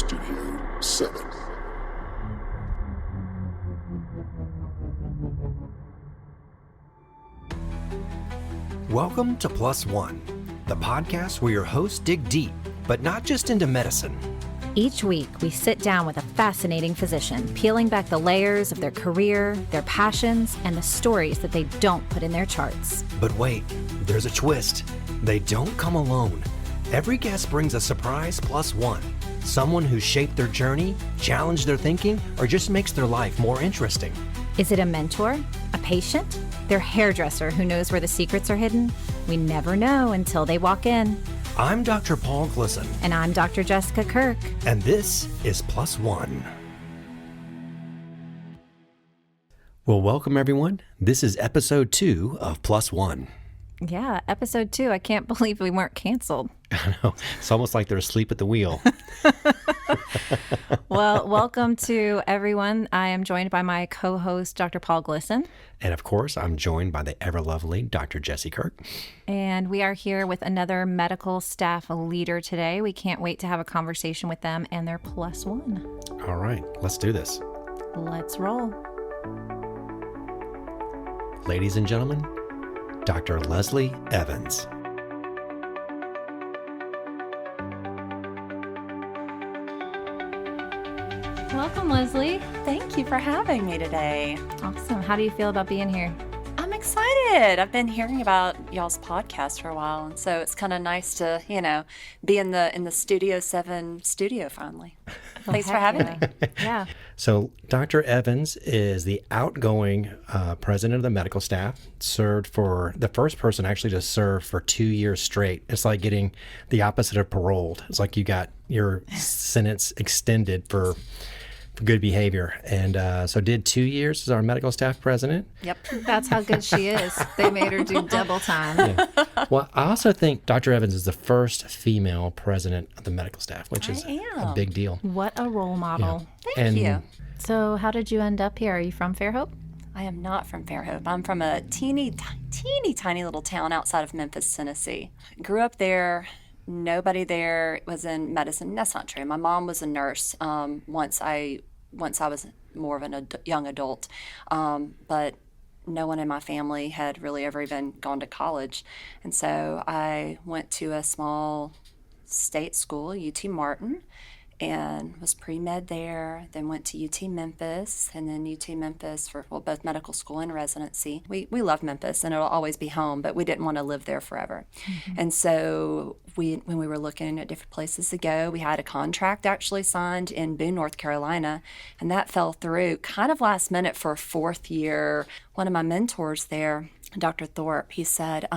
Studio 7. Welcome to Plus One, the podcast where your hosts dig deep, but not just into medicine. Each week, we sit down with a fascinating physician, peeling back the layers of their career, their passions, and the stories that they don't put in their charts. But wait, there's a twist. They don't come alone. Every guest brings a surprise plus one. Someone who shaped their journey, challenged their thinking, or just makes their life more interesting. Is it a mentor? A patient? Their hairdresser who knows where the secrets are hidden? We never know until they walk in. I'm Dr. Paul Glisson. And I'm Dr. Jessica Kirk. And this is Plus One. Well, welcome everyone. This is episode 2 of Plus One. Yeah, episode 2. I can't believe we weren't canceled. I know. It's almost like they're asleep at the wheel. Well, welcome to everyone. I am joined by my co-host, Dr. Paul Glisson. And of course, I'm joined by the ever-lovely Dr. Jessie Kirk. And we are here with another medical staff leader today. We can't wait to have a conversation with them and their plus one. All right, let's do this. Let's roll. Ladies and gentlemen, Dr. Leslie Evans. Welcome, Leslie. Thank you for having me today. Awesome. How do you feel about being here? I'm excited. I've been hearing about y'all's podcast for a while, and so it's kind of nice to, be in the Studio 7 studio finally. Thanks for having me. Yeah. So Dr. Evans is the outgoing president of the medical staff, served for the first person actually to serve for 2 years straight. It's like getting the opposite of paroled. It's like you got your sentence extended for good behavior. And so did 2 years as our medical staff president. Yep. That's how good she is. They made her do double time. Yeah. Well, I also think Dr. Evans is the first female president of the medical staff, which is a big deal. What a role model. Yeah. Thank you. So how did you end up here? Are you from Fairhope? I am not from Fairhope. I'm from a teeny tiny little town outside of Memphis, Tennessee. Grew up there. Nobody there was in medicine. That's not true. My mom was a nurse once I was more of a young adult, but no one in my family had really ever even gone to college. And so I went to a small state school, UT Martin, and was pre-med there, then went to UT Memphis, and then UT Memphis for both medical school and residency. We love Memphis, and it'll always be home, but we didn't want to live there forever. Mm-hmm. And so when we were looking at different places to go, we had a contract actually signed in Boone, North Carolina, and that fell through kind of last minute for a fourth year. One of my mentors there, Dr. Thorpe, he said,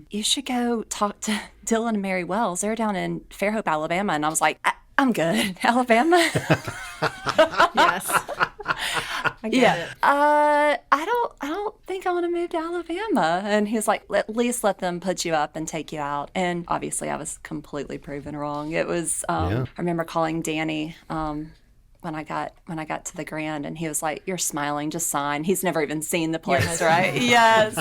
you should go talk to Dylan and Mary Wells. They're down in Fairhope, Alabama. And I was like, I'm good. Alabama? Yes. I get it. I don't think I want to move to Alabama. And he was like, at least let them put you up and take you out. And obviously I was completely proven wrong. It was, I remember calling Danny, when I got to the Grand, and he was like, "You're smiling, just sign." He's never even seen the place, right? Yes.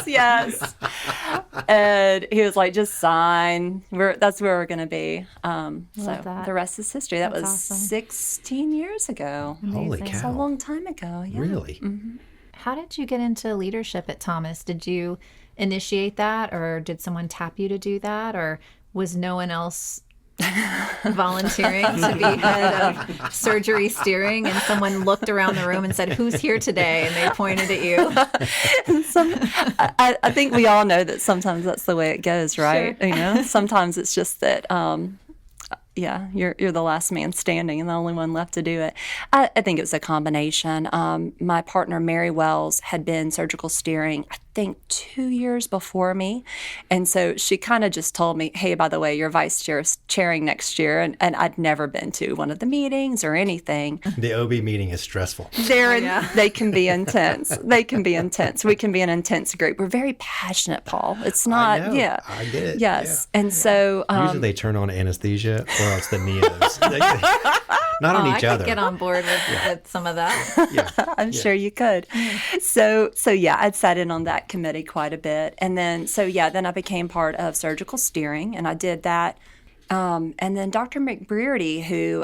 And he was like, "Just sign. That's where we're going to be." So the rest is history. That's was awesome. 16 years ago. Amazing. Holy cow! That's a long time ago. Yeah. Really? Mm-hmm. How did you get into leadership at Thomas? Did you initiate that, or did someone tap you to do that, or was no one else volunteering to be head of surgery steering, and someone looked around the room and said, "Who's here today?" and they pointed at you? I think we all know that sometimes that's the way it goes, right? Sure. Sometimes it's just that you're the last man standing and the only one left to do it. I think it was a combination. My partner Mary Wells had been surgical steering, I think 2 years before me. And so she kind of just told me, hey, by the way, you're vice chairing next year. And I'd never been to one of the meetings or anything. The OB meeting is stressful. They can be intense. They can be intense. We can be an intense group. We're very passionate, Paul. It's not, I know. I get it. Yes. Yeah. And so. Usually they turn on anesthesia or else the neos. Not on each I other. could get on board with some of that. I'm sure you could. So I'd sat in on that committee quite a bit. And then, then I became part of surgical steering, and I did that And then Dr. McBrearty, who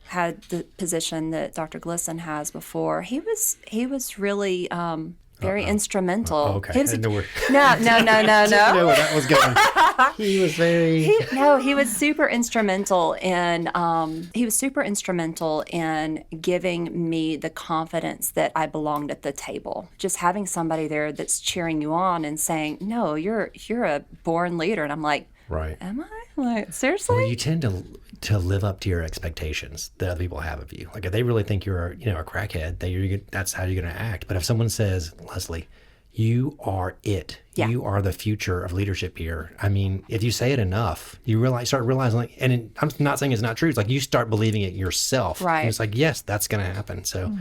had the position that Dr. Glisson has before, he was really very instrumental. Okay. He was, I didn't know where, no. didn't know where that was going. He was very... He was super instrumental in giving me the confidence that I belonged at the table. Just having somebody there that's cheering you on and saying, "No, you're a born leader," and I'm like, Right. "Am I? Like, seriously?" Well, you tend to live up to your expectations that other people have of you. Like if they really think you're a crackhead, that's how you're going to act. But if someone says, "Leslie, you are it. Yeah. You are the future of leadership here." I mean, if you say it enough, you start realizing, like, and I'm not saying it's not true. It's like you start believing it yourself. Right. And it's like, yes, that's going to happen. So,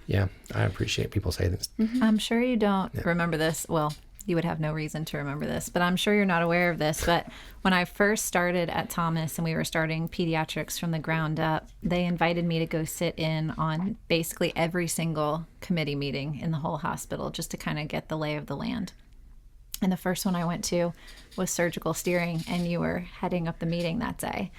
yeah, I appreciate people saying this. I'm sure you don't remember this. Well, you would have no reason to remember this, but I'm sure you're not aware of this. But when I first started at Thomas and we were starting pediatrics from the ground up, they invited me to go sit in on basically every single committee meeting in the whole hospital just to kind of get the lay of the land. And the first one I went to was surgical steering, and you were heading up the meeting that day.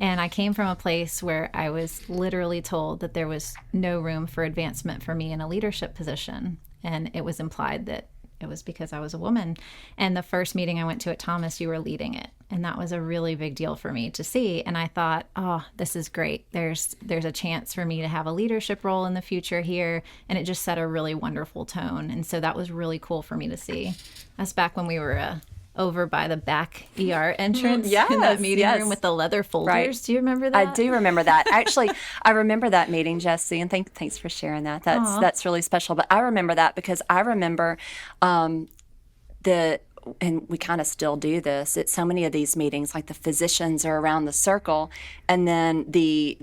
And I came from a place where I was literally told that there was no room for advancement for me in a leadership position. And it was implied that it was because I was a woman. And the first meeting I went to at Thomas, you were leading it. And that was a really big deal for me to see. And I thought, oh, this is great. There's a chance for me to have a leadership role in the future here. And it just set a really wonderful tone. And so that was really cool for me to see. That's back when we were over by the back ER entrance in that meeting room with the leather folders. Right. Do you remember that? I do remember that. Actually, I remember that meeting, Jesse, and thanks for sharing that. That's really special. But I remember that because I remember and we kind of still do this at so many of these meetings, like the physicians are around the circle, and then the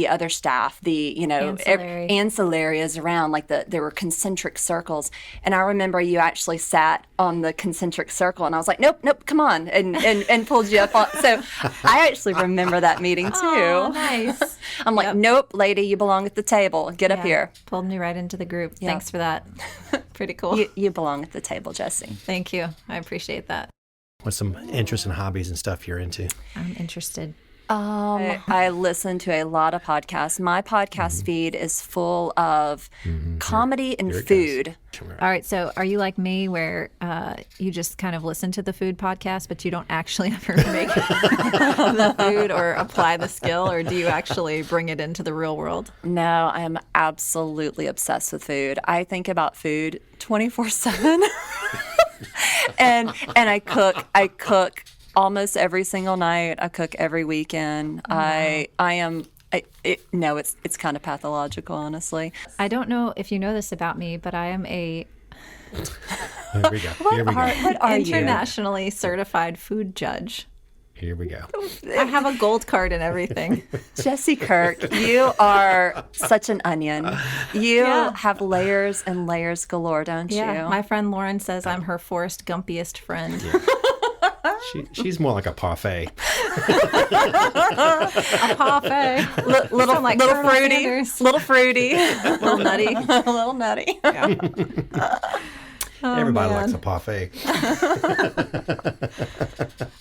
other staff, ancillary is around, like there were concentric circles. And I remember you actually sat on the concentric circle, and I was like, nope, come on, and pulled you up on. So I actually remember that meeting too. Oh, nice. I'm like, nope, lady, you belong at the table. Get up here. Pulled me right into the group. Yeah. Thanks for that. Pretty cool. You belong at the table, Jesse. Thank you. I appreciate that. What's some interests and hobbies and stuff you're into? I'm interested. I listen to a lot of podcasts. My podcast feed is full of comedy and food. All right. So are you like me where you just kind of listen to the food podcast, but you don't actually ever make the food or apply the skill, or do you actually bring it into the real world? No, I am absolutely obsessed with food. I think about food 24/7. and I cook almost every single night. I cook every weekend. It's kind of pathological, honestly. I don't know if you know this about me, but I am a Here we go. What are you? internationally certified food judge. Here we go. I have a gold card and everything. Jesse Kirk, you are such an onion. You have layers and layers galore, don't you? Yeah. My friend Lauren says I'm her Forrest Gumpiest friend. Yeah. She's more like a parfait. A parfait. Little fruity. Little fruity. Little nutty. A little nutty. Yeah. Everybody likes a parfait.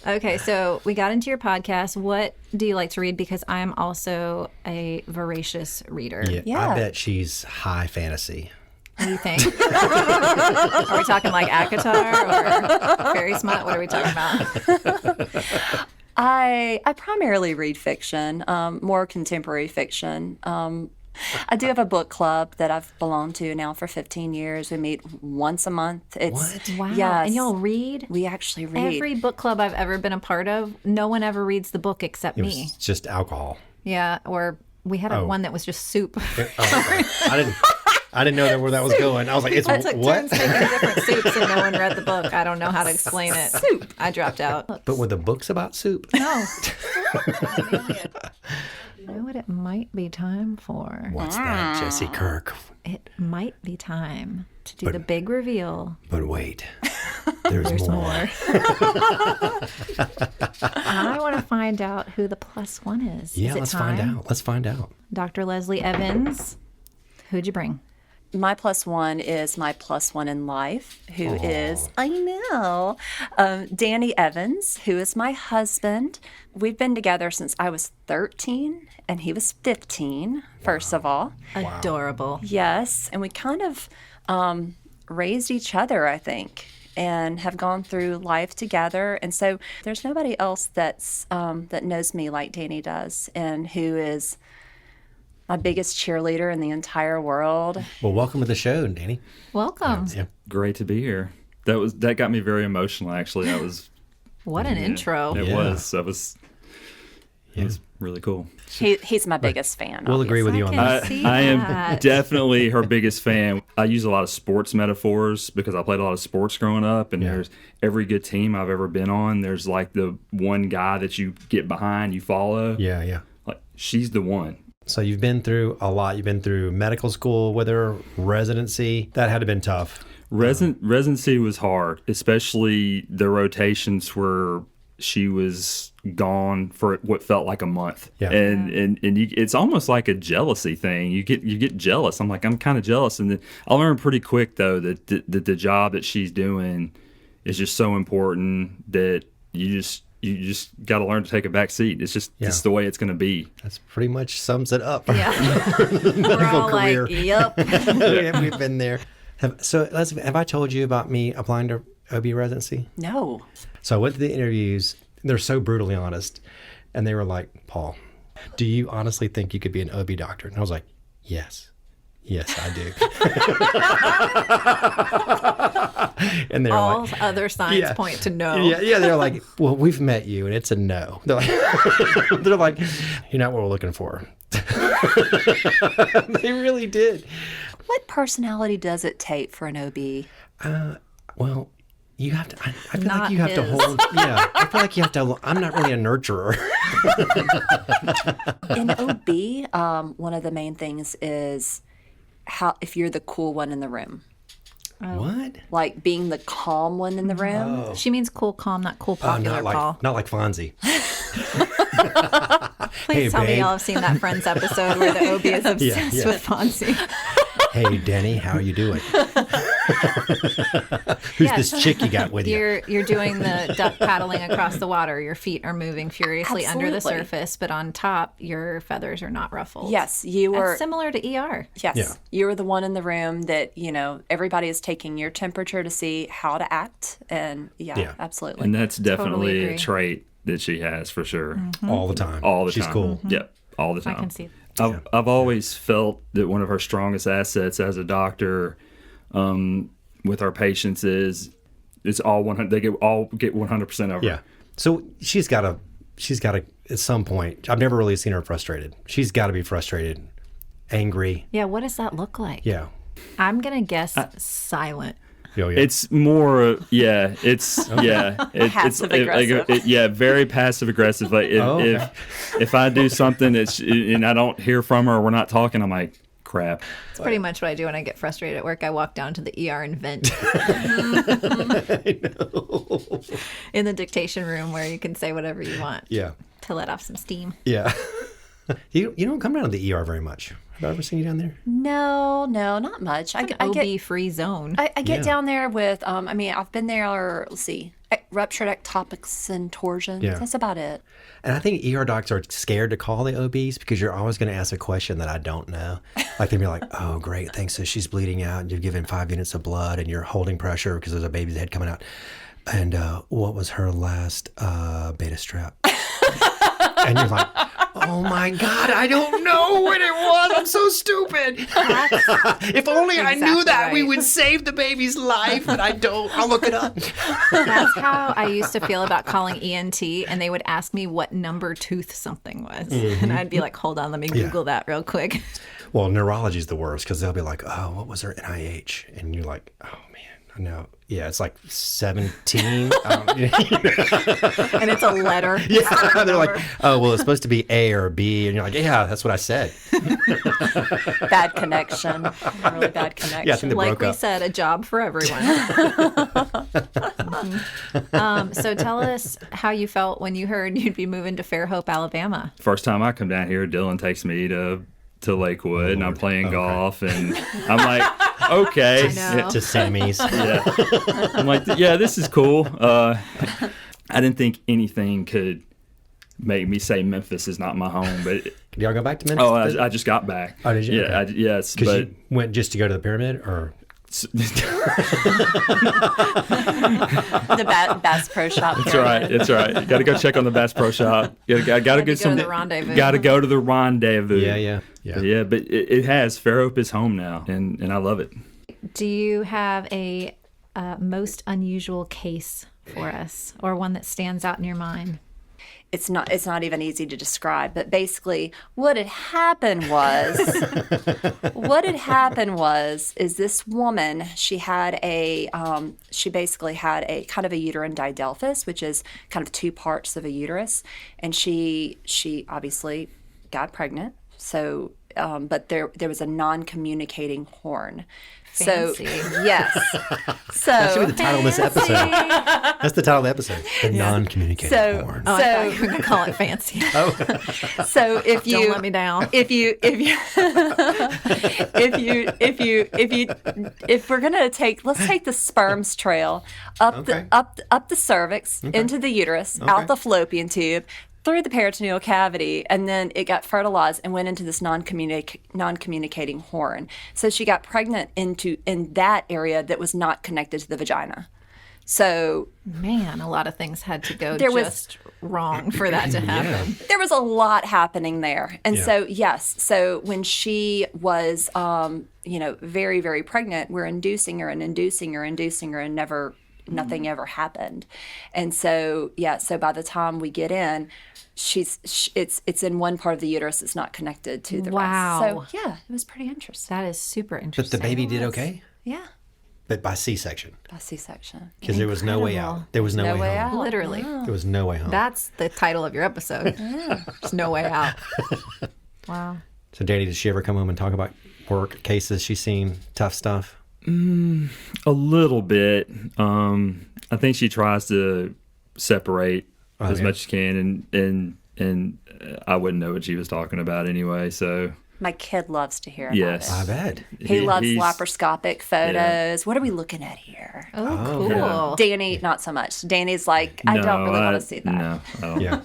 Okay, so we got into your podcast. What do you like to read? Because I'm also a voracious reader. Yeah. I bet she's high fantasy. What do you think? Are we talking like ACOTAR or Fairy Smut? What are we talking about? I primarily read fiction, more contemporary fiction. I do have a book club that I've belonged to now for 15 years. We meet once a month. What? Wow. Yes. And y'all read? We actually read. Every book club I've ever been a part of, no one ever reads the book except It me. was just alcohol. Yeah, or we had one that was just soup. Okay. I didn't know where that was going. I was like, it's I took what? turns taking different soups and no one read the book. I don't know how to explain it. Soup. I dropped out. But were the books about soup? No. You know what it might be time for? What's that, Jesse Kirk? It might be time to do the big reveal. But wait, there's more. I want to find out who the plus one is. Yeah, is it let's time? find out. Let's find out. Dr. Leslie Evans, who'd you bring? My plus one is my plus one in life, who is, I know, Danny Evans, who is my husband. We've been together since I was 13 and he was 15, first of all. Adorable. Yes, and we kind of raised each other, I think, and have gone through life together. And so there's nobody else that knows me like Danny does, and who is my biggest cheerleader in the entire world. Well, welcome to the show, Danny. Welcome. Yeah. Great to be here. That got me very emotional. Actually, that was What an intro. It Yeah. was. It was really cool. He's my biggest fan. We'll agree with you on that. I am definitely her biggest fan. I use a lot of sports metaphors because I played a lot of sports growing up, and there's every good team I've ever been on, there's like the one guy that you get behind, you follow. Yeah, yeah. Like, she's the one. So you've been through a lot. You've been through medical school with her, residency. That had to have been tough. Residency was hard, especially the rotations where she was gone for what felt like a month. Yeah. And it's almost like a jealousy thing. You get jealous. I'm kind of jealous. And then I learned pretty quick though that the job that she's doing is just so important that you just got to learn to take a back seat. It's just it's the way it's going to be. That's pretty much sums it up. Yeah. We're all career. like, yep. We've been there. Have I told you about me applying to OB residency? No. So I went to the interviews. They're so brutally honest. And they were like, Paul, do you honestly think you could be an OB doctor? And I was like, yes. Yes, I do. And they're All like, other signs point to no. Yeah, they're like, well, we've met you, and it's a no. They're like, you're not what we're looking for. They really did. What personality does it take for an OB? Well, you have to. I feel Not like you have to his. hold. Yeah, I feel like you have to. I'm not really a nurturer. In OB, one of the main things is if you're the cool one in the room. What? Like being the calm one in the room. She means cool, calm, not cool, popular, Paul. not like Fonzie. Please tell me babe. y'all have seen that Friends episode where the OB is obsessed yeah. with Fonzie. Hey, Denny, how you doing? Who's Yes. this chick you got with you? You're doing the duck paddling across the water. Your feet are moving furiously under the Absolutely. surface, but on top, your feathers are not ruffled. Yes, you were. That's similar to ER. Yes, Yeah. you were the one in the room that everybody is taking your temperature to see how to act, and Yeah. absolutely. And that's definitely agree. a trait that she has for sure. All the time. All the She's time. cool. Yep. All the time. I can see. I've always felt that one of her strongest assets as a doctor with our patients is it's all 100. They get 100% of her. Yeah. So she's got to at some point. I've never really seen her frustrated. She's got to be frustrated, angry. Yeah, what does that look like? Yeah. I'm going to guess silent. Oh, yeah. It's more, it's Passive-aggressive. very passive aggressive. Like okay. if I do something and I don't hear from her, or we're not talking, I'm like, crap. It's pretty much what I do when I get frustrated at work. I walk down to the ER and vent. In the dictation room where you can say whatever you want Yeah. to let off some steam. Yeah. You don't come down to the ER very much. Have I ever seen you down there? No, not much. I OB get free zone. I get Yeah. down there with. I've been there. Let's see, ruptured ectopics and torsions. Yeah. That's about it. And I think ER docs are scared to call the OBs because you're always going to ask a question that I don't know. Like they'd be like, "Oh, great, thanks. So she's bleeding out, and you've given 5 units of blood, and you're holding pressure because there's a baby's head coming out. And what was her last beta strap?" And you're like, "Oh my God, I don't know what it was. I'm so stupid. If only I knew exactly that, we right. would save the baby's life, but I don't. I'll look it up." That's how I used to feel about calling ENT, and they would ask me what number tooth something was. And I'd be like, hold on, let me Google that real quick. Well, neurology's the worst because they'll be like, "Oh, what was her NIH?" And you're like, "Oh man, I know. Yeah, it's like 17." And it's a letter. Yeah, they're like, "Oh, well, it's supposed to be A or B," and you're like, "Yeah, that's what I said." Bad connection. Really bad connection. Yeah, I think they Like broke we up. said, a job for everyone. So tell us how you felt when you heard you'd be moving to Fairhope, Alabama. First time I come down here, Dylan takes me to to Lakewood, and I'm playing golf, and I'm like, okay, I know. To Sammy's. yeah. I'm like, yeah, this is cool. I didn't think anything could make me say Memphis is not my home, but Did y'all go back to Memphis? oh, I just got back. Oh, did you? Yeah, Okay. yes, Because but you went just to go to the pyramid, or The Bass Pro Shop. That's right. That's right. You got to go check on the Bass Pro Shop. Got to Go get to some. the rendezvous. Got to go to the rendezvous. yeah. But it has Fairhope is home now, and I love it. Do you have a most unusual case for us, or one that stands out in your mind? It's not even easy to describe, but basically what had happened was is this woman, she basically had a kind of a uterine didelphys, which is kind of two parts of a uterus, and she obviously got pregnant. So but there was a non-communicating horn. Fancy. So yes. So That should be the title of this episode. That's the title of the episode. The non-communicating So- horn. Oh, I thought you were going to call it fancy. So if you Don't let me down. if we're gonna let's take the sperms trail up Okay. up the cervix into the uterus, out the fallopian tube, through the peritoneal cavity, and then it got fertilized and went into this non-communicating horn. So she got pregnant in that area that was not connected to the vagina. So Man, a lot of things had to go There was- just wrong for that to happen. there was a lot happening there. And Yeah. so, yes, so when she was, very, very pregnant, we're inducing her, and nothing ever happened. And so, so by the time we get in, it's in one part of the uterus that's not connected to the Wow. rest. So, yeah, it was pretty interesting. That is super But interesting. the baby did okay? Yeah, But by C-section. by C-section. Because there was no way out. There was no, way home. Literally. There was no way home. That's the title of your episode. There's no way out. Wow. So, Danny, did she ever come home and talk about work cases she's seen, tough stuff? A little bit. I think she tries to separate as Okay. much as she can, and I wouldn't know what she was talking about anyway. So My kid loves to hear about yes, I bet. He loves he's- laparoscopic photos. What are we looking at here? Oh, cool. yeah. Danny, not so much. Danny's like, I don't really want to see that. No, I don't. Yeah.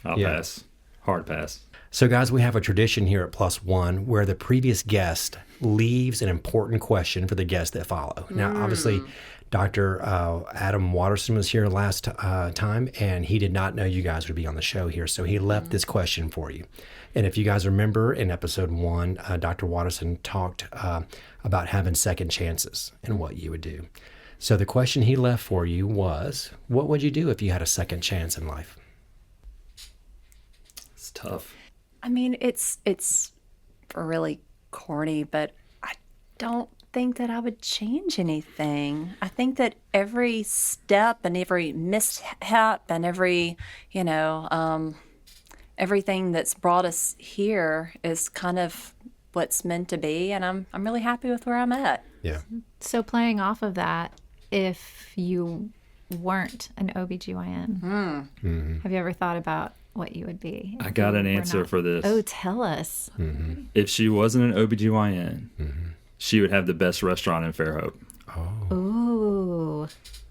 I'll Yeah. pass. Hard pass. So, guys, we have a tradition here at Plus One where the previous guest leaves an important question for the guests that follow. Now, obviously, Dr. Adam Watterson was here last time, and he did not know you guys would be on the show here, so he left this question for you. And if you guys remember, in episode 1, Dr. Watterson talked about having second chances and what you would do. So the question he left for you was, what would you do if you had a second chance in life? It's tough. I mean, it's really corny, but I don't think that I would change anything. I think that every step and every mishap and every, everything that's brought us here is kind of what's meant to be, and I'm really happy with where I'm at. Yeah. So playing off of that, if you weren't an OBGYN, have you ever thought about what you would be? I got an answer for this. Oh, tell us. If she wasn't an OBGYN, she would have the best restaurant in Fairhope. Ooh.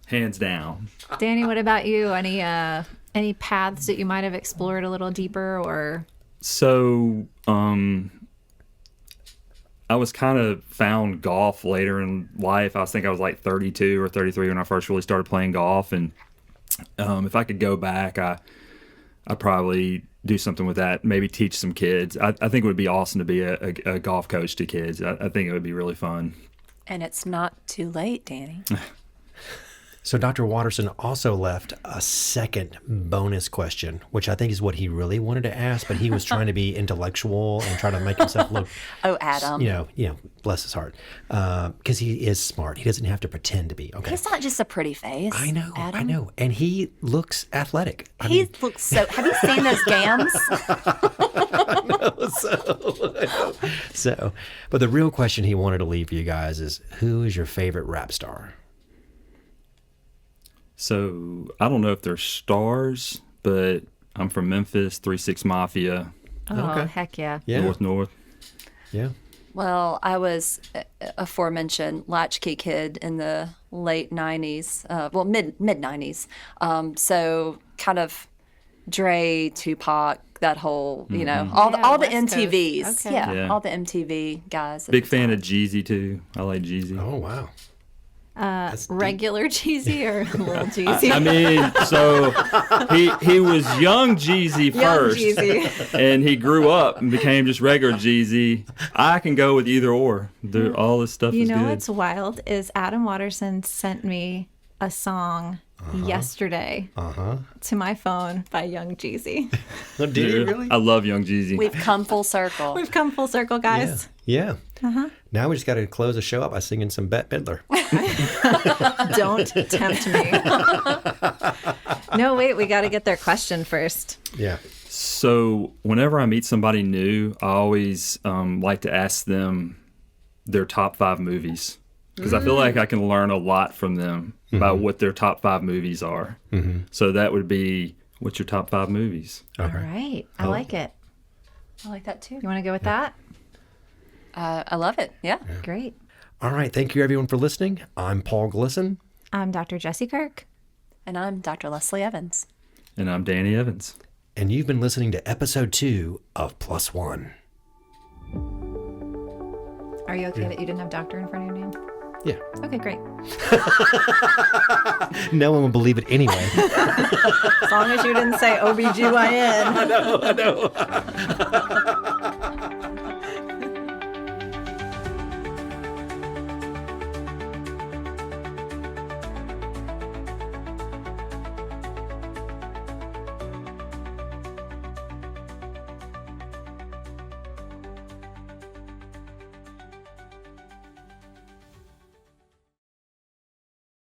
Hands down. Danny, what about you? Any paths that you might have explored a little deeper, or? So, I was kind of found golf later in life. I was like 32 or 33 when I first really started playing golf. And if I could go back, I'd probably do something with that, maybe teach some kids. I think it would be awesome to be a golf coach to kids. I think it would be really fun. And it's not too late, Danny. So Dr. Watterson also left a second bonus question, which I think is what he really wanted to ask, but he was trying to be intellectual and try to make himself look, Oh, Adam. bless his heart, because he is smart. He doesn't have to pretend to be. Okay, He's not just a pretty face. I know, Adam. I know, and he looks athletic. I He mean, looks so. Have you seen those gams? so, but the real question he wanted to leave for you guys is, who is your favorite rap star? So I don't know if they're stars, but I'm from Memphis, 3-6 Mafia, Oh, Okay. heck yeah. Yeah. North. Yeah. Well, I was aforementioned latchkey kid in the late 90s, mid 90s. So kind of Dre, Tupac, that whole, all the West Coast. MTVs. Okay. Yeah, Yeah. all the MTV guys. at Big the fan time. of Jeezy too. I like Jeezy. Oh, wow. That's deep. Regular Jeezy or little Jeezy? I mean, so he was young Jeezy Young first, Jeezy. and he grew up and became just regular Jeezy. I can go with either or. All this stuff You is know good. what's wild is Adam Watterson sent me a song yesterday to my phone by Young Jeezy. Oh, did you really? I love young Jeezy. We've come full circle. We've come full circle, guys. Yeah. Now we just got to close the show up by singing some Bette Midler. Don't tempt me. No, wait, we got to get their question first. Yeah. So whenever I meet somebody new, I always like to ask them their top 5 movies, because I feel like I can learn a lot from them about what their top 5 movies are. So that would be, what's your top 5 movies? All right. I like it. I like that too. You want to go with that? I love it. Yeah. Great. All right. Thank you, everyone, for listening. I'm Paul Glisson. I'm Dr. Jessie Kirk. And I'm Dr. Leslie Evans. And I'm Danny Evans. And you've been listening to episode 2 of Plus One. Are you okay that you didn't have doctor in front of your name? Yeah. Okay, great. No one will believe it anyway. As long as you didn't say OBGYN. I know.